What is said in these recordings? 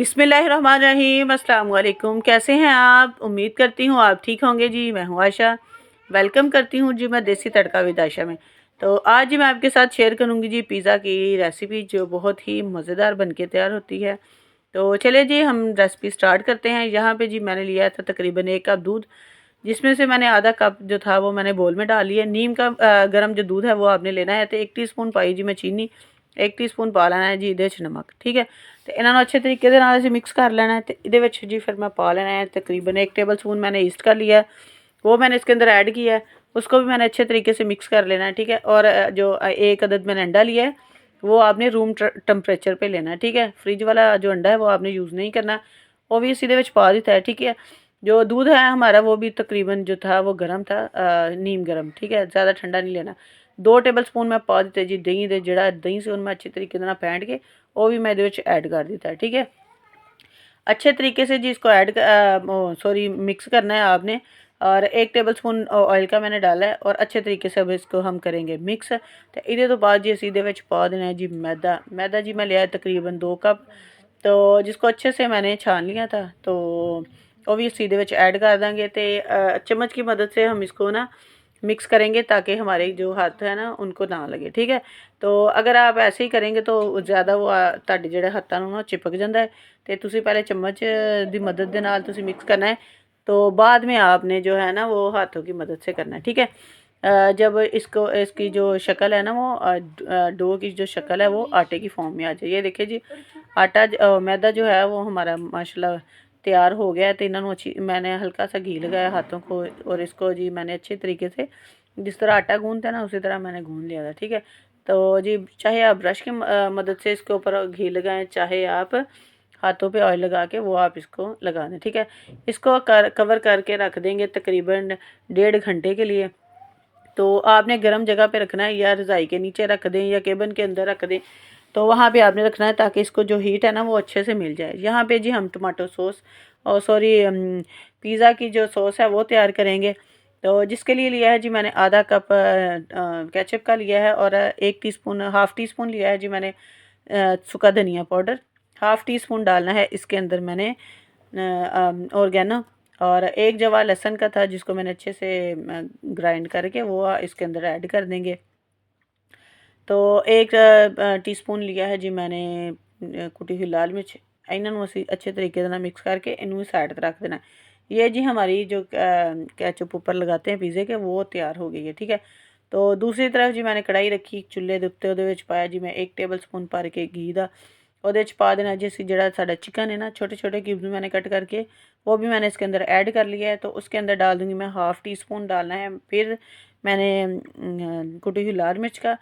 बिस्मिल्लाहिर्रहमानिर्रहीम, अस्सलाम वालेकुम। कैसे हैं आप? उम्मीद करती हूँ आप ठीक होंगे जी। मैं हूँ आयशा, वेलकम करती हूँ जी मैं देसी तड़का विद आयशा में। तो आज जी मैं आपके साथ शेयर करूँगी जी पिज़्ज़ा की रेसिपी, जो बहुत ही मज़ेदार बनके तैयार होती है। तो चलिए जी हम रेसिपी स्टार्ट करते हैं। यहाँ पे जी मैंने लिया था तकरीबन 1 कप दूध, जिसमें से मैंने आधा कप जो था वो मैंने बोल में डाल लिया। नीम का गर्म जो दूध है वो आपने लेना है। तो 1 टीस्पून पाई जी मैं चीनी, 1 टीस्पून पा लेना है जी इहदे च नमक, ठीक है। तो इन्होंने अच्छे तरीके से नाल मिक्स कर लेना है। तो इहदे विच जी फिर मैं पा लेना है तकरीबन 1 टेबल स्पून मैंने ईस्ट का लिया है, वो मैंने इसके अंदर ऐड किया है। उसको भी मैंने अच्छे तरीके से मिक्स कर लेना है, ठीक है। और जो 1 अदद मैंने अंडा लिया है, वो आपने रूम टेम्परेचर पे लेना है, ठीक है। फ्रिज वाला जो अंडा है वो आपने यूज़ नहीं करना। वो भी इसी विच पा दिता है, ठीक है। जो दूध है हमारा वो भी तकरीबन जो था वो गर्म था, नीम गर्म, ठीक है, ज़्यादा ठंडा नहीं लेना। 2 टेबल स्पून मैं पा दिते जी दही दे, जिहड़ा दही से मैं अच्छे तरीके नाल फेंट के वो भी मैं इहदे विच ऐड कर दिता है, ठीक है। अच्छे तरीके से जी इसको मिक्स करना है आपने। और 1 टेबल स्पून ऑयल का मैंने डाला है और अच्छे तरीके से अब इसको हम करेंगे मिक्स। तो इहदे तो बाद जी असीं इहदे विच पा देना है जी मैदा। मैदा जी मैं लिया है तकरीबन 2 कप, तो जिसको अच्छे से मैंने छान लिया था। तो वो भी असीं इहदे विच ऐड कर देंगे। तो चम्मच की मदद से हम इसको ना मिक्स करेंगे ताकि हमारे जो हाथ है ना उनको ना लगे, ठीक है। तो अगर आप ऐसे ही करेंगे तो ज़्यादा वो ਤੁਹਾਡੇ ਜਿਹੜੇ ਹੱਥਾਂ ਨੂੰ ਨਾ चिपक जाता है। तो तुसी पहले चम्मच की मदद के नाल तुसी मिक्स करना है, तो बाद में आपने जो है ना वो हाथों की मदद से करना है, ठीक है। जब इसकी जो शक्ल है ना वो डो की जो शक्ल है वो आटे की फॉर्म में आ जाए। ये देखिए जी मैदा जो है वो हमारा माशाल्लाह तैयार हो गया है। तो इन्हों अच्छी मैंने हल्का सा घी लगाया हाथों को और इसको जी मैंने अच्छे तरीके से जिस तरह आटा गूंदते हैं ना उसी तरह मैंने गूंद लिया था, ठीक है। तो जी चाहे आप ब्रश की मदद से इसके ऊपर घी लगाएं, चाहे आप हाथों पे ऑयल लगा के वो आप इसको लगा दें, ठीक है। इसको कवर करके रख देंगे तकरीबन 1.5 घंटे के लिए। तो आपने गर्म जगह पे रखना है, या रज़ाई के नीचे रख दें या केबिन के अंदर रख दें। तो वहाँ पे आपने रखना है ताकि इसको जो हीट है ना वो अच्छे से मिल जाए। यहाँ पे जी हम टमाटो सॉस और पिज़्ज़ा की जो सॉस है वो तैयार करेंगे। तो जिसके लिए लिया है जी मैंने आधा कप केचप का लिया है और 1 टीस्पून हाफ़ टी स्पून लिया है जी मैंने सूखा धनिया पाउडर। हाफ़ टी स्पून डालना है इसके अंदर मैंने ऑर्गेनो। और 1 जवा लहसुन का था जिसको मैंने अच्छे से ग्राइंड करके वो इसके अंदर ऐड कर देंगे। तो 1 टीस्पून लिया है जी मैंने कुटी हुई लाल मिर्च। इन्हों असीं अच्छे तरीके नाल मिक्स करके इनू साइड पर रख देना। ये जी हमारी जो केचप ऊपर लगाते हैं पिज़्ज़े के वो तैयार हो गई है, ठीक है। तो दूसरी तरफ जी मैंने कढ़ाई रखी चुल्हे दे उत्ते, उहदे विच पाया जी मैं 1 टेबल स्पून भर के घी दा। ਉਹਦੇ 'ਚ पा देना जी असीं जिहड़ा साडा चिकन है ना छोटे छोटे क्यूब्स में मैंने कट करके वो भी मैंने इसके अंदर ऐड कर लिया है। तो उसके अंदर डाल दूँगी मैं हाफ़ टी स्पून डालना है। फिर मैंने कुटी हुई लाल मिर्च का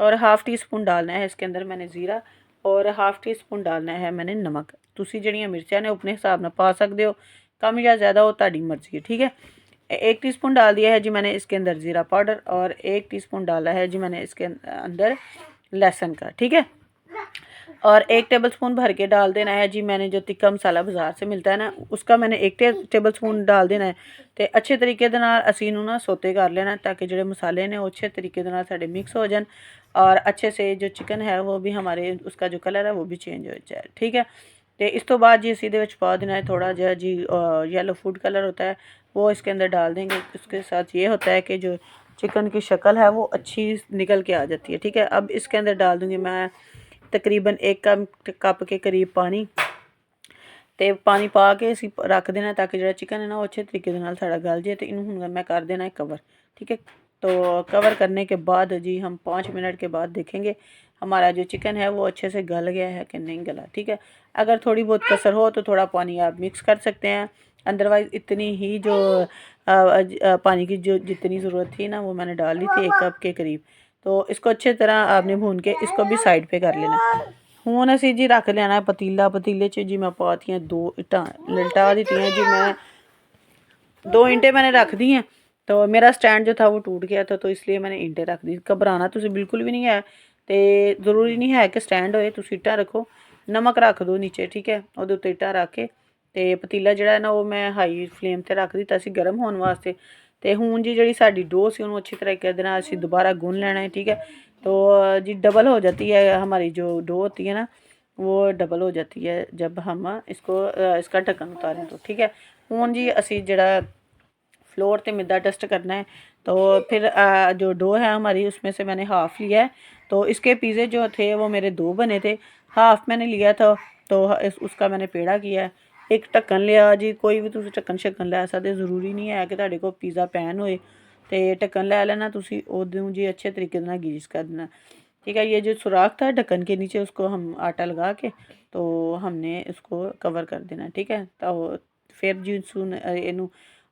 और हाफ़ टी स्पून डालना है इसके अंदर मैंने ज़ीरा और हाफ़ टी स्पून डालना है मैंने नमक। तुसी जिहड़ियां मिर्चां ने अपने हिसाब नाल पा सकदे हो, कम या ज़्यादा वो तुहाडी मर्ज़ी है, ठीक है। 1 टीस्पून डाल दिया है जी मैंने इसके अंदर ज़ीरा पाउडर और 1 टीस्पून डाला है जी मैंने इसके अंदर लहसुन का, ठीक है। और 1 टेबल स्पून भर के डाल देना है जी मैंने जो तिक्का मसाला बाज़ार से मिलता है ना उसका मैंने 1 टेबल स्पून डाल देना है। तो अच्छे तरीके दे नाल असीं इहनूं ना सोते कर लेना ताकि जिहड़े मसाले ने वो अच्छे तरीके दे नाल साडे मिक्स हो जान और अच्छे से जो चिकन है वो भी हमारे उसका जो कलर है वो भी चेंज हो जाए, ठीक है। तो इस तो बाद जी असीं इहदे विच पा देना है थोड़ा जिहा जी येलो फूड कलर होता है वो इसके अंदर डाल देंगे। उसके साथ ये होता है कि जो चिकन की शक्ल है वो अच्छी निकल के आ जाती है, ठीक है। अब इसके अंदर डाल दूँगी मैं तकरीबन 1 कप के करीब पानी। तो पानी पा के असीं रख देना ताकि जो चिकन है ना वो अच्छे तरीके नाल साडा गल जाए। तो इनू हुण मैं कर देना है कवर, ठीक है। तो कवर करने के बाद जी हम 5 मिनट के बाद देखेंगे हमारा जो चिकन है वो अच्छे से गल गया है कि नहीं गला, ठीक है। अगर थोड़ी बहुत कसर हो तो थोड़ा पानी आप मिक्स कर सकते हैं, अदरवाइज़ इतनी ही जो पानी की जो जितनी ज़रूरत थी ना वो मैंने डाल ली थी 1 कप के करीब। तो इसको अच्छे तरह आपने भून के इसको भी साइड पे कर लेना। हुण असीं जी रख लेना है पतीला। पतीले 'च जी मैं पातियां 2 ईंटां ललटा दित्तियां जी मैं 2 ईंटें मैंने रख दी हैं। तो मेरा स्टैंड जो था वो टूट गया था तो इसलिए मैंने ईंटें रख दी। घबराना तुसीं बिल्कुल भी नहीं है। तो ज़रूरी नहीं है कि स्टैंड होए, तुसीं ईंटां रखो, नमक रख दो नीचे, ठीक है। ਉਹਦੇ ਉੱਤੇ ईंटां रख के ते पतीला ਜਿਹੜਾ ਹੈ ਨਾ ਉਹ ਮੈਂ ਹਾਈ ਫਲੇਮ ਤੇ ਰੱਖ ਦਿੱਤਾ ਸੀ ਗਰਮ ਹੋਣ ਵਾਸਤੇ। ਤੇ ਹੁਣ जी ਜਿਹੜੀ ਸਾਡੀ ਡੋ ਸੀ ਉਹਨੂੰ अच्छी तरीके ਦੇ ਨਾਲ ਅਸੀਂ दोबारा गूंद लेना है, ठीक है। तो जी डबल हो जाती है हमारी जो डो होती है ना वो डबल हो जाती है जब हम इसको इसका ढक्कन उतारें तो। ठीक है, हुण जी असी जिहड़ा फ्लोर ते मैदा डस्ट करना है। तो फिर जो डो है हमारी उसमें से मैंने हाफ़ लिया है। तो इसके पिज़्ज़े जो थे वो मेरे 2 बने थे, हाफ़ मैंने लिया था। तो उसका मैंने पेड़ा किया है। एक ढक्कन लिया जी, कोई भी तुसीं ढक्कन शक्कन लै सकदे, ज़रूरी नहीं है कि तुहाडे कोल पिज़्ज़ा पैन होए। ते ढक्कन लै लेना तुसीं, ओनू जी अच्छे तरीके नाल ग्रीस कर देना। ठीक है, ये जो सुराख था ढक्कन के नीचे उसको हम आटा लगा के तो हमने इसको कवर कर देना। ठीक है, तो फिर जी इनू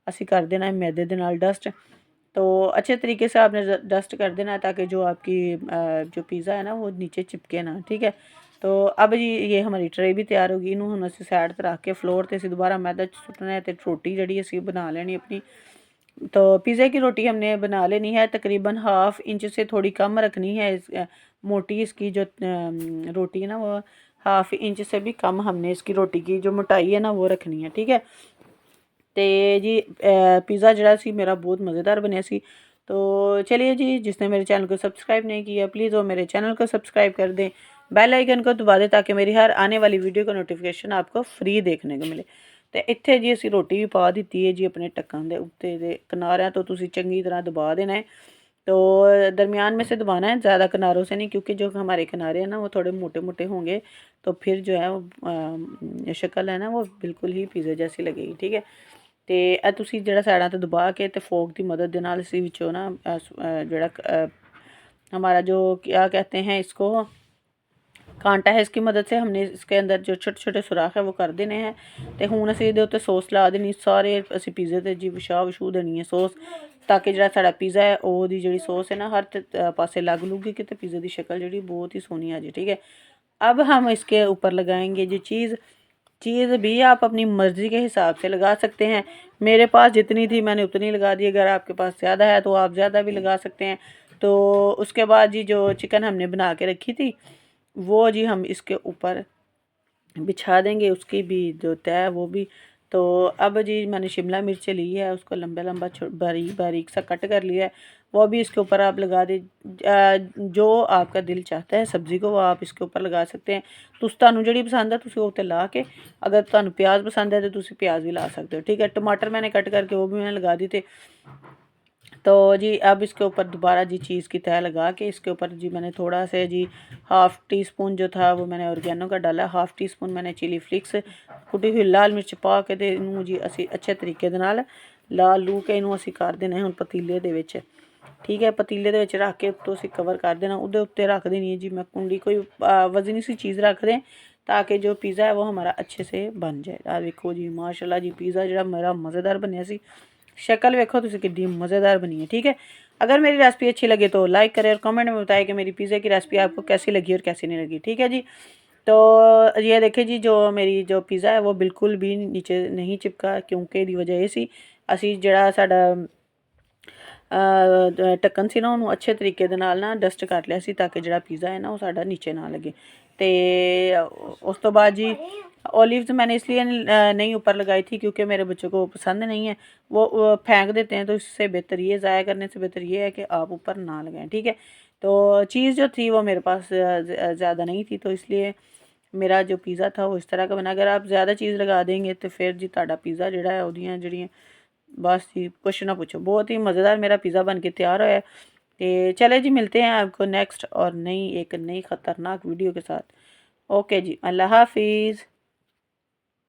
असी कर देना है मैदे दे नाल डस्ट। तो अच्छे तरीके से आपने डस्ट कर देना है ताकि जो आपकी जो पिज़्ज़ा है ना वो नीचे चिपके ना। ठीक है, तो अब जी ये हमारी ट्रे भी तैयार होगी। इनू हुण असी साइड ते रख के फ्लोर ते असी दोबारा मैदा सुट्टना है ते रोटी जिहड़ी असी बना लेनी अपनी। तो पिज़्ज़े की रोटी हमने बना लेनी है, तकरीबन हाफ़ इंच से थोड़ी कम रखनी है। मोटी इसकी जो रोटी है ना वो हाफ़ इंच से भी कम हमने इसकी रोटी की जो मोटाई है ना वो रखनी है। ठीक है, तो जी पिज़्ज़ा जरा सी मेरा बहुत मज़ेदार बनया सी। तो चलिए जी, जिसने मेरे चैनल को सब्सक्राइब नहीं किया प्लीज़ वो मेरे चैनल को सब्सक्राइब कर दें, बेल आइकन को दबा दें ताकि मेरी हर आने वाली वीडियो का नोटिफिकेशन आपको फ्री देखने को मिले। तो इत्थे जी असी रोटी भी पा दी है जी अपने ढक्कन के उत्ते दे किनारियां तो तुसी चंगी तरह दबा देना है। तो दरमियान में से दबाना है, ज़्यादा किनारों से नहीं, क्योंकि जो हमारे किनारे हैं ना वो थोड़े मोटे मोटे होंगे तो फिर जो है वो शक्ल है ना वो बिल्कुल ही पिज़्ज़ा जैसी लगेगी। ठीक है, तो ਇਹ ਤੁਸੀਂ ਜਿਹੜਾ ਸਾइडा तो दबा के तो फोक की मदद ਦੇ ਨਾਲ ਅਸੀਂ ਵਿੱਚੋਂ ना ਜਿਹੜਾ हमारा जो क्या कहते हैं इसको कांटा है, इसकी मदद से हमने इसके अंदर जो छोटे छोटे सुराख है वो कर देने हैं। तो हुण असीं इहदे उत्ते सॉस ला देनी, सारे असीं पिज़्ज़े ते जी विछा देनी है सॉस, ताकि जिहड़ा साडा पिज़्ज़ा है ओहदी जिहड़ी सॉस है ना हर पासे लग लुगी कि ते पिज़्ज़े दी शक्ल जिहड़ी बहुत ही सोहनी आ जाए। ठीक है, अब हम इसके ऊपर लगाएंगे जी चीज़। चीज़ भी आप अपनी मर्ज़ी के हिसाब से लगा सकते हैं। मेरे पास जितनी थी मैंने उतनी लगा दी, अगर आपके पास ज़्यादा है तो आप ज़्यादा भी लगा सकते हैं। तो उसके बाद जी जो चिकन हमने बना के रखी थी वो जी हम इसके ऊपर बिछा देंगे, उसकी भी जो तय है वो भी। तो अब जी मैंने शिमला मिर्च ली है, उसको लंबा लंबा बारीक बारीक सा कट कर लिया है, वो भी इसके ऊपर आप लगा दे। जो आपका दिल चाहता है सब्ज़ी को वो आप इसके ऊपर लगा सकते हैं। तुस तुहानू जिहड़ी पसंद है तुसीं उत्ते ला के, अगर तुहानू प्याज पसंद है तो तुसीं प्याज भी ला सकते हो। ठीक है, टमाटर मैंने कट करके वो भी मैंने लगा दी थे। तो जी अब इसके ऊपर दोबारा जी चीज़ की तह लगा के इसके ऊपर जी मैंने थोड़ा सा जी हाफ़ टी स्पून जो था वो मैंने ऑर्गेनो का डाला, हाफ़ टी स्पून मैंने चिली फ्लिक्स कुटी हुई लाल मिर्च पा के ते इनू जी असी अच्छे तरीके दे नाल ला लू के इनू असी कर देना हुण पतीले दे विच। ठीक है, पतीले दे विच रख के उत्तों असी कवर कर देना, उहदे उत्ते रख देनी है जी मैं कुंडी, कोई वजनी सी चीज़ रख दें ताकि जो पिज़्ज़ा है वो हमारा अच्छे से बन जाए। आ देखो जी माशाल्लाह जी पिज़्ज़ा जिहड़ा मेरा मज़ेदार बनया सी, शक्ल वेखो तुसीं कितनी मज़ेदार बनी है। ठीक है, अगर मेरी रेसिपी अच्छी लगे तो लाइक करें और कमेंट में बताएं कि मेरी पिज़्ज़े की रेसिपी आपको कैसी लगी और कैसी नहीं लगी। ठीक है जी, तो ये देखिए जी जो मेरी जो पिज़्ज़ा है वो बिल्कुल भी नीचे नहीं चिपका, क्योंकि ਇਹਦੀ वजह ਇਹ ਸੀ ਅਸੀਂ ਜਿਹੜਾ ਸਾਡਾ ਢੱਕਣ ਸੀ ਨਾ ਉਹਨੂੰ ਅੱਛੇ ਤਰੀਕੇ ਦੇ ਨਾਲ ਨਾ ਡਸਟ ਕਰ ਲਿਆ ਸੀ ਤਾਂ ਕਿ ਜਿਹੜਾ ਪੀਜ਼ਾ ਹੈ ਨਾ ਉਹ ਸਾਡਾ ਨੀਚੇ ਨਾ लगे। तो उस तो बाद जी ओलिव्स मैंने इसलिए नहीं ऊपर लगाई थी क्योंकि मेरे बच्चों को पसंद नहीं है, वो फेंक देते हैं। तो इससे बेहतर ये ज़ाया करने से बेहतर ये है कि आप ऊपर ना लगाएं। ठीक है, तो चीज़ जो थी वो मेरे पास ज़्यादा नहीं थी, तो इसलिए मेरा जो पिज़्ज़ा था वो इस तरह का बना। अगर आप ज़्यादा चीज़ लगा देंगे तो फिर जी तुहाडा पिज़्ज़ा जिहड़ा है ओहदियां जिहड़ियां बस जी कुछ ना पूछो, बहुत ही मज़ेदार मेरा पिज़्ज़ा बन के तैयार होया है। तो चले जी मिलते हैं आपको नेक्स्ट और एक नई ख़तरनाक वीडियो के साथ। ओके जी, अल्लाह हाफिज़।